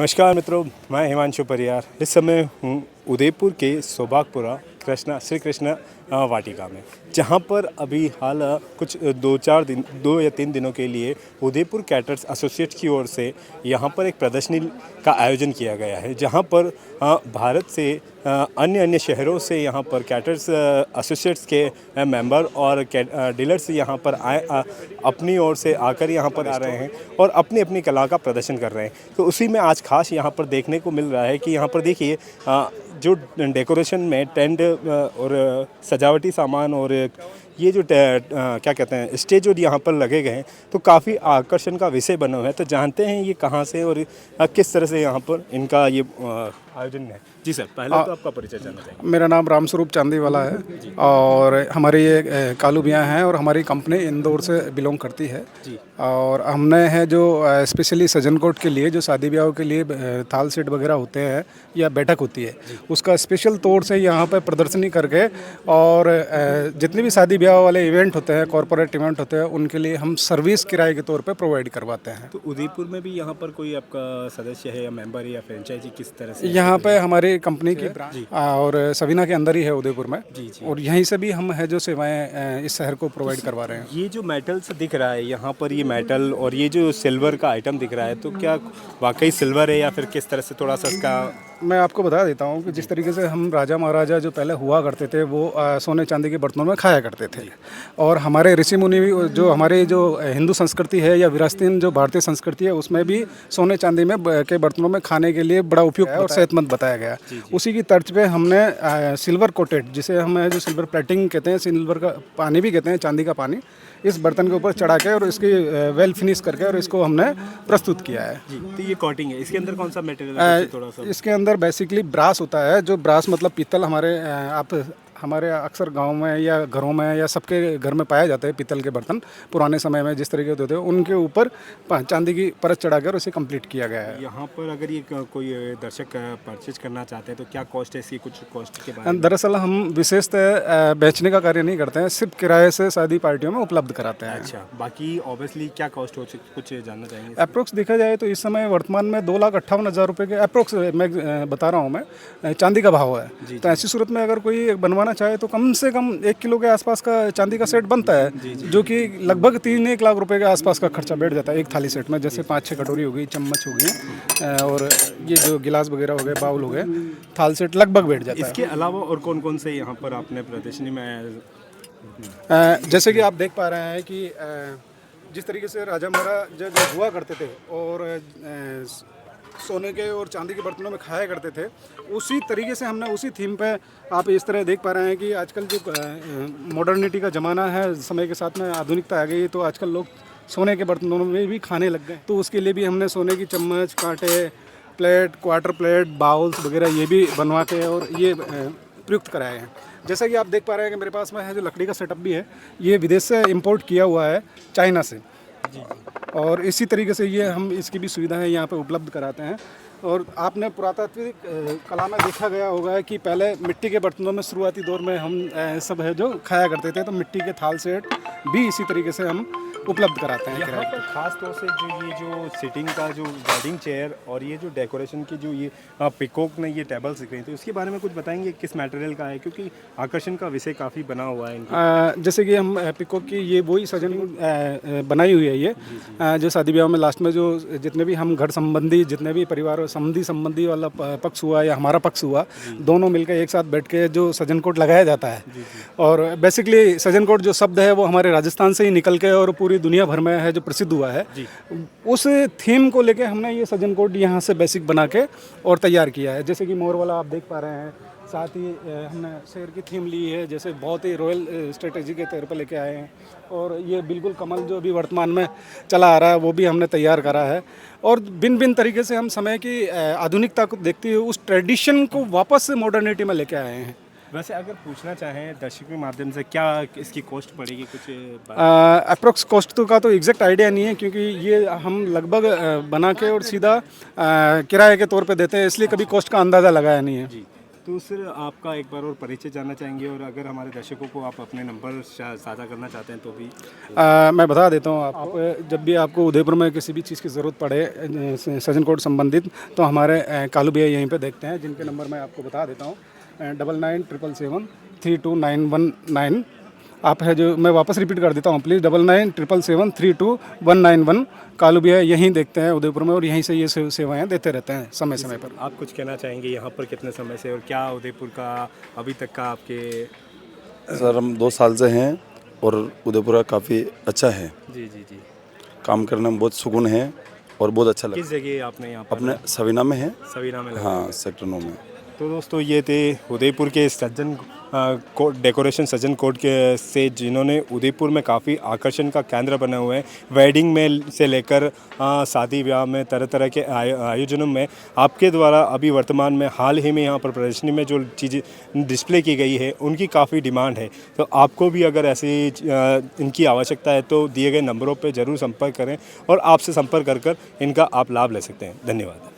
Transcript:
नमस्कार मित्रों, मैं हिमांशु परियार। इस समय हूँ उदयपुर के सौभागपुरा श्री कृष्ण वाटिका में, जहाँ पर अभी हाल कुछ 2 या 3 दिनों के लिए उदयपुर कैटर्स एसोसिएट्स की ओर से यहाँ पर एक प्रदर्शनी का आयोजन किया गया है, जहाँ पर भारत से अन्य अन्य शहरों से यहाँ पर कैटर्स एसोसिएट्स के मेंबर और डीलर्स यहाँ पर अपनी ओर से आकर यहाँ पर आ रहे हैं और अपनी अपनी कला का प्रदर्शन कर रहे हैं। तो उसी में आज खास यहाँ पर देखने को मिल रहा है कि यहाँ पर देखिए जो डेकोरेशन में टेंट और सजावटी सामान और ये जो क्या कहते हैं स्टेज जो यहाँ पर लगे गए हैं, तो काफ़ी आकर्षण का विषय बना हुआ है। तो जानते हैं ये कहाँ से और किस तरह से यहाँ पर इनका ये आयोजन है। जी सर, पहले तो आपका परिचय जानना चाहिए। मेरा नाम रामस्वरूप चांदीवाला है और हमारी ये कालू भैया हैं और हमारी कंपनी इंदौर से बिलोंग करती है जी। और हमने है जो स्पेशली सजन कोट के लिए जो शादी ब्याह के लिए थाल सेट वगैरह होते हैं या बैठक होती है, उसका स्पेशल तौर से यहाँ पे प्रदर्शनी करके और जितने भी शादी ब्याह वाले इवेंट होते हैं, कॉरपोरेट इवेंट होते हैं, उनके लिए हम सर्विस किराए के तौर पे प्रोवाइड करवाते हैं। तो उदयपुर में भी यहाँ पर कोई आपका सदस्य है या मेंबर या फ्रेंचाइजी किस तरह से? यहाँ पे हमारी कंपनी की और सवीना के अंदर ही है उदयपुर में। जी जी। और यहीं से भी हम है जो सेवाएं इस शहर को प्रोवाइड करवा रहे हैं। ये जो मेटल्स दिख रहा है यहाँ पर, ये मेटल और ये जो सिल्वर का आइटम दिख रहा है, तो क्या वाकई सिल्वर है या फिर किस तरह से? थोड़ा सा इसका मैं आपको बता देता हूँ कि जिस तरीके से हम राजा महाराजा जो पहले हुआ करते थे वो सोने चांदी के बर्तनों में खाया करते थे, और हमारे ऋषि मुनि जो हमारे जो हिंदू संस्कृति है या विरासतीन जो भारतीय संस्कृति है उसमें भी सोने चांदी में के बर्तनों में खाने के लिए बड़ा उपयुक्त और सेहतमंद बताया गया। उसी की तर्ज पे हमने सिल्वर कोटेड, जिसे हम जो सिल्वर प्लेटिंग कहते हैं, सिल्वर का पानी भी कहते हैं, चांदी का पानी, इस बर्तन के ऊपर चढ़ा के और इसकी वेल फिनिश करके और इसको हमने प्रस्तुत किया है। तो ये कोटिंग है, इसके अंदर कौन सा मटेरियल है? थोड़ा सा इसके अंदर बेसिकली ब्रास होता है, जो ब्रास मतलब पीतल हमारे अक्सर गांव में या घरों में या सबके घर में पाया जाता है पीतल के बर्तन। पुराने समय में जिस तरीके के होते थे उनके ऊपर चांदी की परत चढ़ाकर उसे कंप्लीट किया गया है। यहाँ पर अगर ये कोई दर्शक परचेज करना चाहते हैं तो क्या कॉस्ट है इसकी? कुछ कॉस्ट के बारे में? दरअसल हम विशेषतः बेचने का कार्य नहीं करते हैं, सिर्फ किराए से शादी पार्टियों में उपलब्ध कराते हैं। अच्छा, बाकी ऑब्वियसली क्या कॉस्ट हो, कुछ जानना चाहेंगे? अप्रोक्स देखा जाए तो इस समय वर्तमान में 2,58,000 रुपये के अप्रोक्स मैं बता रहा हूँ मैं चांदी का भाव है। तो ऐसी सूरत में अगर कोई बनवाना चाहे तो कम से कम 1 किलो के आसपास का चांदी का सेट बनता है, जो कि लगभग 3-1 लाख रुपए के आसपास का खर्चा बैठ जाता है एक थाली सेट में। जैसे 5-6 कटोरी हो गई, चम्मच हो गई और ये जो गिलास वगैरह हो गए, बाउल हो गए, थाल सेट लगभग बैठ जाता है। इसके अलावा और कौन कौन से यहाँ पर आपने प्रदर्शनी में? जैसे कि आप देख पा रहे हैं कि जिस तरीके से राजा महाराजा जब हुआ करते थे और सोने के और चांदी के बर्तनों में खाया करते थे, उसी तरीके से हमने उसी थीम पे आप इस तरह देख पा रहे हैं कि आजकल जो मॉडर्निटी का ज़माना है, समय के साथ में आधुनिकता आ गई, तो आजकल लोग सोने के बर्तनों में भी खाने लग गए। तो उसके लिए भी हमने सोने की चम्मच, कांटे, प्लेट, क्वार्टर प्लेट, बाउल्स वगैरह ये भी बनवा के और ये प्रयुक्त कराए हैं। जैसा कि आप देख पा रहे हैं कि मेरे पास में है जो लकड़ी का सेटअप भी है, ये विदेश से इंपोर्ट किया हुआ है, चाइना से। और इसी तरीके से ये हम इसकी भी सुविधाएं यहाँ पे उपलब्ध कराते हैं। और आपने पुरातात्विक कला में देखा गया होगा कि पहले मिट्टी के बर्तनों में शुरुआती दौर में हम सब है जो खाया करते थे, तो मिट्टी के थाल सेट भी इसी तरीके से हम उपलब्ध कराते हैं। यहाँ पर खास तौर से जो सिटिंग का जो वेडिंग चेयर और ये जो डेकोरेशन की जो ये पिकॉक ने ये टेबल्स दिख रही थी, उसके बारे में कुछ बताएंगे किस मटेरियल का है? क्योंकि आकर्षण का विषय काफ़ी बना हुआ है। जैसे कि हम पिकॉक की ये वही सजन बनाई हुई है, ये जो शादी ब्याह में लास्ट में जो जितने भी हम घर संबंधी, जितने भी परिवार संबंधी वाला पक्ष हुआ या हमारा पक्ष हुआ, दोनों मिलकर एक साथ बैठ के जो सजन कोट लगाया जाता है। और बेसिकली सजन कोट जो शब्द है वो हमारे राजस्थान से ही निकल के और पूरी दुनिया भर में है जो प्रसिद्ध हुआ है। उस थीम को लेके हमने ये सजन कोट यहाँ से बेसिक बना के और तैयार किया है। जैसे कि मोर वाला आप देख पा रहे हैं, साथ ही हमने शेर की थीम ली है, जैसे बहुत ही रॉयल स्ट्रेटेजी के तौर पर लेके आए हैं। और ये बिल्कुल कमल जो भी वर्तमान में चला आ रहा है वो भी हमने तैयार करा है। और भिन्न तरीके से हम समय की आधुनिकता को देखते हुए उस ट्रेडिशन को वापस से मॉडर्निटी में लेके आए हैं। वैसे अगर पूछना चाहें दर्शकों के माध्यम से, क्या इसकी कॉस्ट पड़ेगी? कुछ अप्रोक्स कॉस्ट तो का तो एग्जैक्ट आइडिया नहीं है, क्योंकि ये हम लगभग बना के और सीधा किराए के तौर पे देते हैं, इसलिए कभी कॉस्ट का अंदाज़ा लगाया नहीं है। जी। तो सर आपका एक बार और परिचय जानना चाहेंगे, और अगर हमारे दर्शकों को आप अपने नंबर साझा करना चाहते हैं तो भी। मैं बता देता हूँ आप जब भी आपको उदयपुर में किसी भी चीज़ की ज़रूरत पड़े सजन कोट संबंधित, तो हमारे कालू भैया यहीं पे देखते हैं, जिनके नंबर मैं आपको बता देता हूँ 9977732919। आप है जो, मैं वापस रिपीट कर देता हूँ प्लीज़, 9977732191। कालू भैया यहीं देखते हैं उदयपुर में, और यहीं से ये सेवाएं देते रहते हैं समय समय पर। आप कुछ कहना चाहेंगे यहाँ पर कितने समय से, और क्या उदयपुर का अभी तक का आपके। सर हम 2 साल से हैं और उदयपुर काफ़ी अच्छा है, जी जी जी। काम करने में बहुत सुकून है और बहुत अच्छा लगता किस जगह आपने यहाँ है। पर? अपने सवीना में है। सवीना में लगा। हाँ, सेक्टर 9 में। तो दोस्तों ये थे उदयपुर के सज्जन कोट डेकोरेशन सज्जन कोट के से, जिन्होंने उदयपुर में काफ़ी आकर्षण का केंद्र बने हुए हैं। वेडिंग में से लेकर शादी ब्याह में तरह तरह के आयोजनों में आपके द्वारा अभी वर्तमान में हाल ही में यहाँ पर प्रदर्शनी में जो चीज़ें डिस्प्ले की गई है उनकी काफ़ी डिमांड है। तो आपको भी अगर ऐसी इनकी आवश्यकता है तो दिए गए नंबरों पर ज़रूर संपर्क करें और आपसे संपर्क कर इनका आप लाभ ले सकते हैं। धन्यवाद।